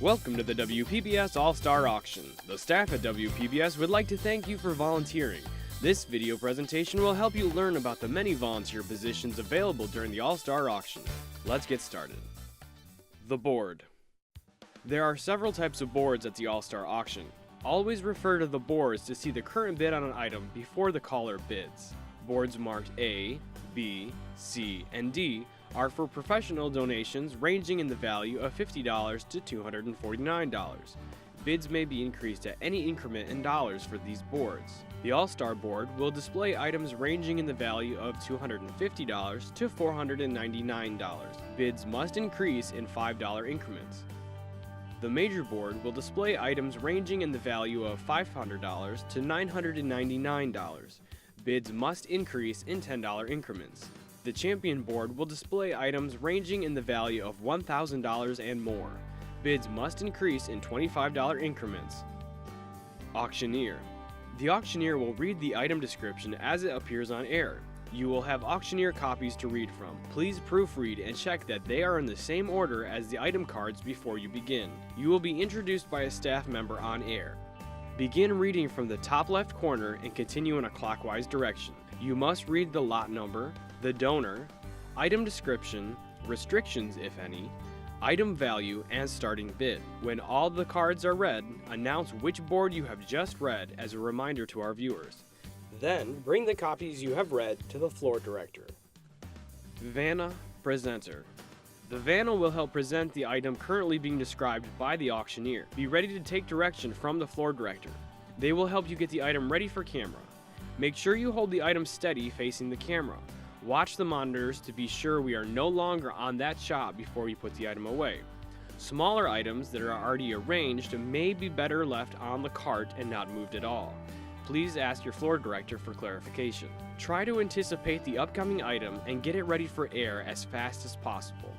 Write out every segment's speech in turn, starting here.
Welcome to the WPBS All-Star Auction. The staff at WPBS would like to thank you for volunteering. This video presentation will help you learn about the many volunteer positions available during the All-Star Auction. Let's get started. The board. There are several types of boards at the All-Star Auction. Always refer to the boards to see the current bid on an item before the caller bids. Boards marked A, B, C, and D are for professional donations ranging in the value of $50 to $249. Bids may be increased at any increment in dollars for these boards. The All-Star Board will display items ranging in the value of $250 to $499. Bids must increase in $5 increments. The Major Board will display items ranging in the value of $500 to $999. Bids must increase in $10 increments. The Champion Board will display items ranging in the value of $1,000 and more. Bids must increase in $25 increments. Auctioneer. The auctioneer will read the item description as it appears on air. You will have auctioneer copies to read from. Please proofread and check that they are in the same order as the item cards before you begin. You will be introduced by a staff member on air. Begin reading from the top left corner and continue in a clockwise direction. You must read the lot number, the donor, item description, restrictions if any, item value, and starting bid. When all the cards are read, announce which board you have just read as a reminder to our viewers. Then, bring the copies you have read to the floor director. Vanna Presenter. The Vanna will help present the item currently being described by the auctioneer. Be ready to take direction from the floor director. They will help you get the item ready for camera. Make sure you hold the item steady facing the camera. Watch the monitors to be sure we are no longer on that shot before you put the item away. Smaller items that are already arranged may be better left on the cart and not moved at all. Please ask your floor director for clarification. Try to anticipate the upcoming item and get it ready for air as fast as possible.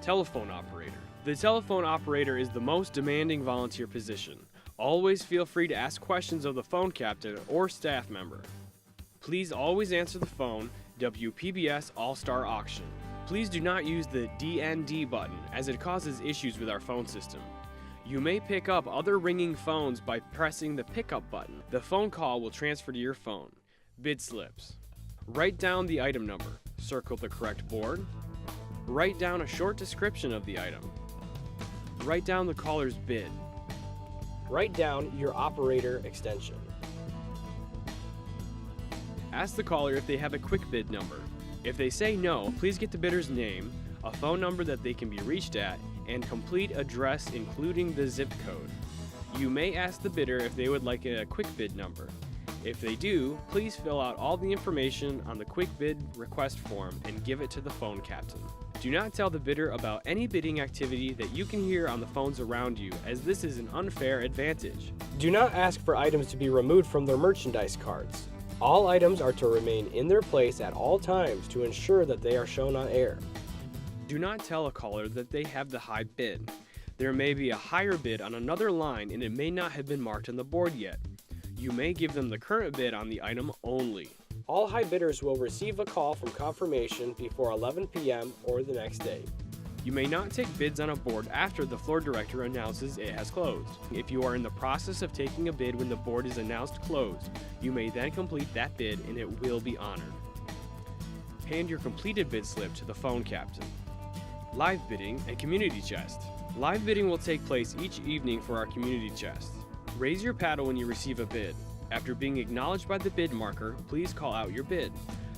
Telephone operator. The telephone operator is the most demanding volunteer position. Always feel free to ask questions of the phone captain or staff member. Please always answer the phone, WPBS All-Star Auction. Please do not use the DND button as it causes issues with our phone system. You may pick up other ringing phones by pressing the pickup button. The phone call will transfer to your phone. Bid slips. Write down the item number. Circle the correct board. Write down a short description of the item. Write down the caller's bid. Write down your operator extension. Ask the caller if they have a quick bid number. If they say no, please get the bidder's name, a phone number that they can be reached at, and complete address including the zip code. You may ask the bidder if they would like a quick bid number. If they do, please fill out all the information on the quick bid request form and give it to the phone captain. Do not tell the bidder about any bidding activity that you can hear on the phones around you, as this is an unfair advantage. Do not ask for items to be removed from their merchandise cards. All items are to remain in their place at all times to ensure that they are shown on air. Do not tell a caller that they have the high bid. There may be a higher bid on another line and it may not have been marked on the board yet. You may give them the current bid on the item only. All high bidders will receive a call from confirmation before 11 p.m. or the next day. You may not take bids on a board after the floor director announces it has closed. If you are in the process of taking a bid when the board is announced closed, you may then complete that bid and it will be honored. Hand your completed bid slip to the phone captain. Live bidding and community chest. Live bidding will take place each evening for our community chest. Raise your paddle when you receive a bid. After being acknowledged by the bid marker, please call out your bid.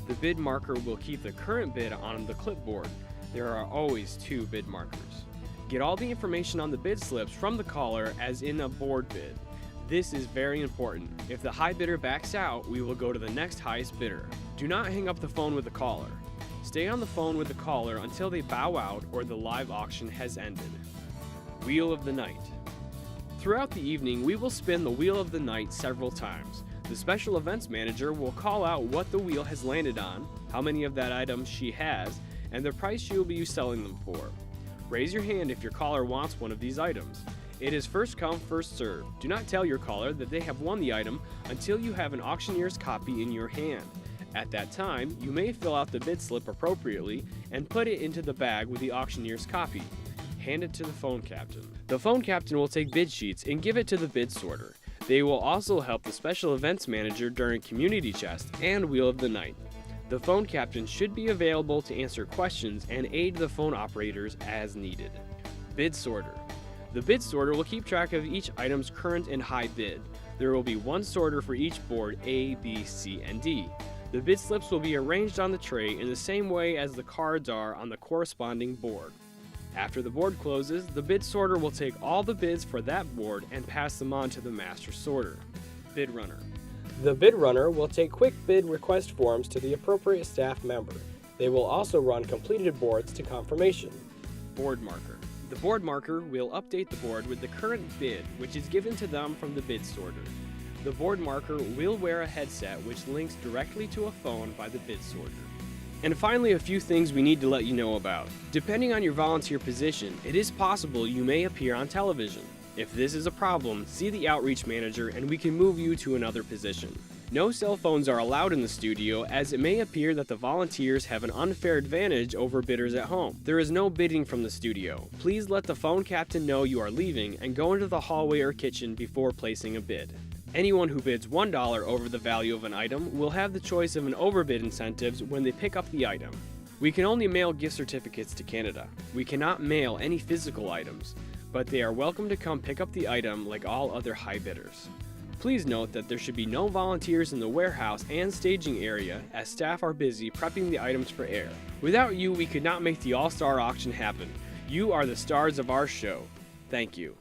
The bid marker will keep the current bid on the clipboard. There are always two bid markers. Get all the information on the bid slips from the caller as in a board bid. This is very important. If the high bidder backs out, we will go to the next highest bidder. Do not hang up the phone with the caller. Stay on the phone with the caller until they bow out or the live auction has ended. Wheel of the Night. Throughout the evening, we will spin the Wheel of the Night several times. The special events manager will call out what the wheel has landed on, how many of that item she has, and the price she will be selling them for. Raise your hand if your caller wants one of these items. It is first come, first served. Do not tell your caller that they have won the item until you have an auctioneer's copy in your hand. At that time, you may fill out the bid slip appropriately and put it into the bag with the auctioneer's copy. hand it to the phone captain. The phone captain will take bid sheets and give it to the bid sorter. They will also help the special events manager during Community Chest and Wheel of the Night. The phone captain should be available to answer questions and aid the phone operators as needed. Bid sorter. The bid sorter will keep track of each item's current and high bid. There will be one sorter for each board A, B, C, and D. The bid slips will be arranged on the tray in the same way as the cards are on the corresponding board. After the board closes, the bid sorter will take all the bids for that board and pass them on to the master sorter. Bid runner. The bid runner will take quick bid request forms to the appropriate staff member. They will also run completed boards to confirmation. Board marker. The board marker will update the board with the current bid, which is given to them from the bid sorter. The board marker will wear a headset which links directly to a phone by the bid sorter. And finally, a few things we need to let you know about. Depending on your volunteer position, it is possible you may appear on television. If this is a problem, see the outreach manager and we can move you to another position. No cell phones are allowed in the studio, as it may appear that the volunteers have an unfair advantage over bidders at home. There is no bidding from the studio. Please let the phone captain know you are leaving and go into the hallway or kitchen before placing a bid. Anyone who bids $1 over the value of an item will have the choice of an overbid incentives when they pick up the item. We can only mail gift certificates to Canada. We cannot mail any physical items, but they are welcome to come pick up the item like all other high bidders. Please note that there should be no volunteers in the warehouse and staging area, as staff are busy prepping the items for air. Without you, we could not make the All-Star Auction happen. You are the stars of our show. Thank you.